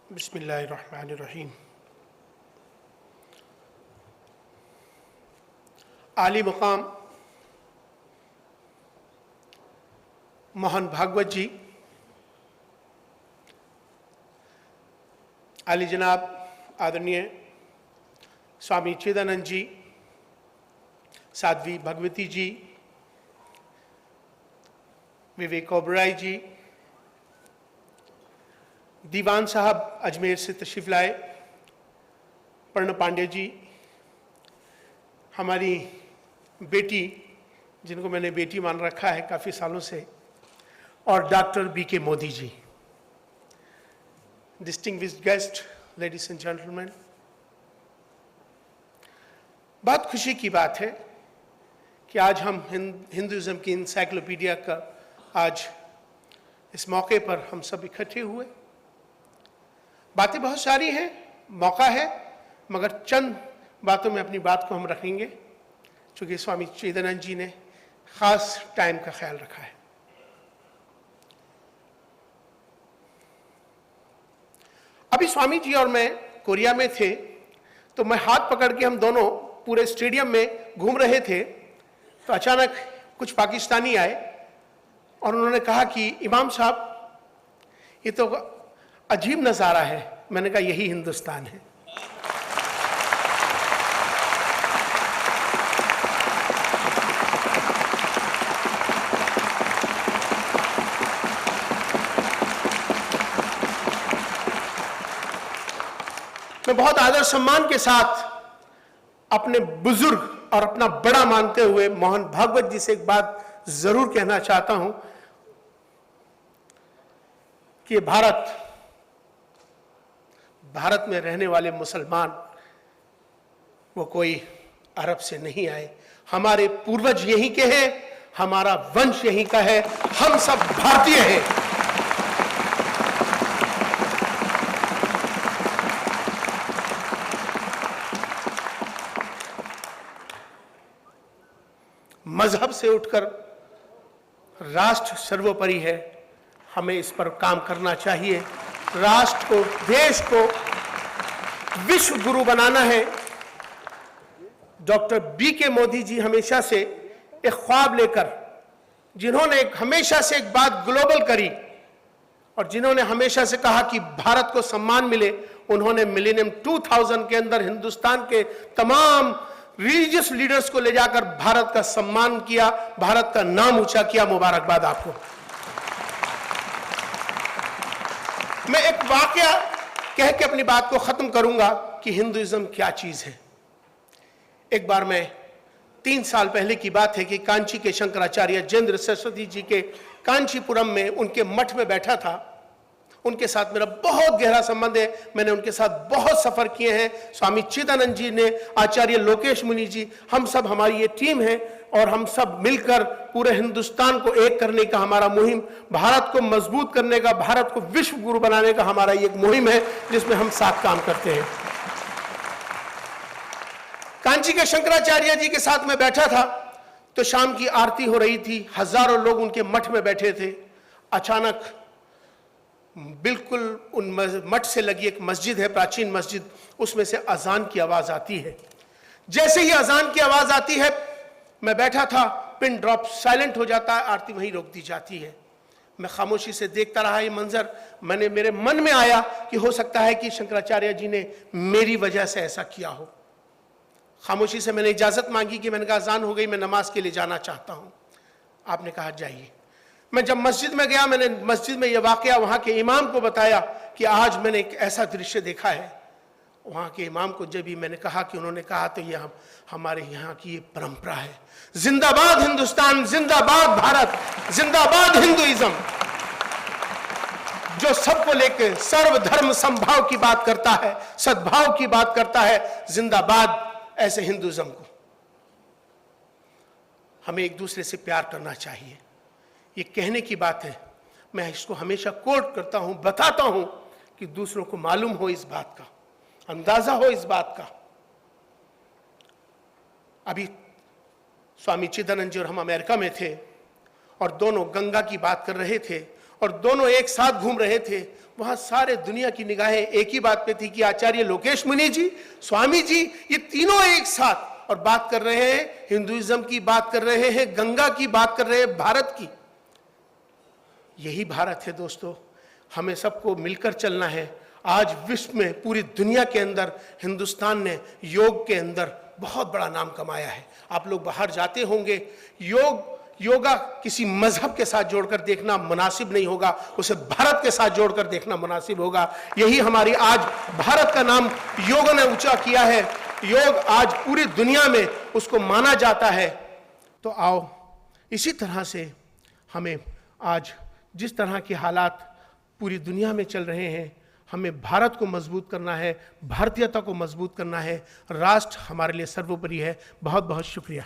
बिस्मिल्लाहिर्रहमानिर्रहीम। आली मुकाम मोहन भागवत जी, आली जनाब आदरणीय स्वामी चिदानंद जी, साध्वी भगवती जी, विवेक ओबराय जी, दीवान साहब अजमेर से तशरीफ लाए, पर्ण पांडे जी, हमारी बेटी जिनको मैंने बेटी मान रखा है काफ़ी सालों से, और doctor BK Modi ji, distinguished guest, ladies and gentleman. बहुत खुशी की बात है कि आज हम हिंदुज़म की इंसाइक्लोपीडिया का आज इस मौके पर हम सब इकट्ठे हुए। बातें बहुत सारी हैं, मौका है, मगर चंद बातों में अपनी बात को हम रखेंगे क्योंकि स्वामी चिदानंद जी ने खास टाइम का ख्याल रखा है। अभी स्वामी जी और मैं कोरिया में थे तो मैं हाथ पकड़ के हम दोनों पूरे स्टेडियम में घूम रहे थे तो अचानक कुछ पाकिस्तानी आए और उन्होंने कहा कि इमाम साहब ये तो अजीब नज़ारा है। मैंने कहा यही हिंदुस्तान है। मैं बहुत आदर सम्मान के साथ अपने बुजुर्ग और अपना बड़ा मानते हुए मोहन भागवत जी से एक बात जरूर कहना चाहता हूं कि भारत में रहने वाले मुसलमान वो कोई अरब से नहीं आए, हमारे पूर्वज यहीं के हैं, हमारा वंश यहीं का है, हम सब भारतीय हैं। मजहब से उठकर राष्ट्र सर्वोपरि है, हमें इस पर काम करना चाहिए। राष्ट्र को, देश को विश्व गुरु बनाना है। डॉक्टर बीके मोदी जी हमेशा से एक ख्वाब लेकर, जिन्होंने हमेशा से एक बात ग्लोबल करी और जिन्होंने हमेशा से कहा कि भारत को सम्मान मिले, उन्होंने मिलेनियम 2000 के अंदर हिंदुस्तान के तमाम रिलीजियस लीडर्स को ले जाकर भारत का सम्मान किया, भारत का नाम ऊंचा किया। मुबारकबाद आपको। मैं एक वाकया कह के अपनी बात को खत्म करूंगा कि हिंदुइज्म क्या चीज है। एक बार मैं 3 साल पहले की बात है कि कांची के शंकराचार्य जयेंद्र सरस्वती जी के कांचीपुरम में उनके मठ में बैठा था। उनके साथ मेरा बहुत गहरा संबंध है, मैंने उनके साथ बहुत सफर किए हैं। स्वामी चिदानंद जी ने, आचार्य लोकेश मुनि जी, हम सब, हमारी ये टीम है और हम सब मिलकर पूरे हिंदुस्तान को एक करने का हमारा मुहिम, भारत को मजबूत करने का, भारत को विश्व गुरु बनाने का हमारा एक मुहिम है जिसमें हम साथ काम करते हैं। कांची के शंकराचार्य जी के साथ मैं बैठा था तो शाम की आरती हो रही थी, हजारों लोग उनके मठ में बैठे थे। अचानक बिल्कुल उन मठ से लगी एक मस्जिद है, प्राचीन मस्जिद, उसमें से अजान की आवाज आती है। जैसे ही अजान की आवाज आती है, मैं बैठा था, पिन ड्रॉप साइलेंट हो जाता है, आरती वहीं रोक दी जाती है। मैं खामोशी से देखता रहा ये मंजर। मेरे मन में आया कि हो सकता है कि शंकराचार्य जी ने मेरी वजह से ऐसा किया हो। खामोशी से मैंने इजाजत मांगी कि मैंने कहा अजान हो गई, मैं नमाज के लिए जाना चाहता हूं। आपने कहा जाइए। मैं जब मस्जिद में गया, मैंने मस्जिद में यह वाकया वहां के इमाम को बताया कि आज मैंने एक ऐसा दृश्य देखा है। वहां के इमाम को जब भी मैंने कहा कि उन्होंने कहा तो यह हमारे यहाँ की ये परंपरा है। जिंदाबाद हिंदुस्तान, जिंदाबाद भारत, जिंदाबाद हिंदुइज्म, जो सबको लेकर सर्वधर्म समभाव की बात करता है, सद्भाव की बात करता है। जिंदाबाद ऐसे हिंदुइज्म को। हमें एक दूसरे से प्यार करना चाहिए, ये कहने की बात है। मैं इसको हमेशा कोट करता हूं, बताता हूं कि दूसरों को मालूम हो इस बात का, अंदाजा हो इस बात का। अभी स्वामी चिदानंद जी और हम अमेरिका में थे और दोनों गंगा की बात कर रहे थे और दोनों एक साथ घूम रहे थे, वहां सारे दुनिया की निगाहें एक ही बात पे थी कि आचार्य लोकेश मुनि जी, स्वामी जी, ये तीनों एक साथ और बात कर रहे हैं, हिंदुइज्म की बात कर रहे हैं, गंगा की बात कर रहे हैं, भारत की। यही भारत है दोस्तों, हमें सबको मिलकर चलना है। आज विश्व में, पूरी दुनिया के अंदर हिंदुस्तान ने योग के अंदर बहुत बड़ा नाम कमाया है। आप लोग बाहर जाते होंगे, योगा किसी मजहब के साथ जोड़कर देखना मुनासिब नहीं होगा, उसे भारत के साथ जोड़कर देखना मुनासिब होगा। यही हमारी आज भारत का नाम योग ने ऊंचा किया है। योग आज पूरी दुनिया में उसको माना जाता है। तो आओ, इसी तरह से हमें आज जिस तरह के हालात पूरी दुनिया में चल रहे हैं, हमें भारत को मजबूत करना है, भारतीयता को मजबूत करना है। राष्ट्र हमारे लिए सर्वोपरि है। बहुत बहुत शुक्रिया।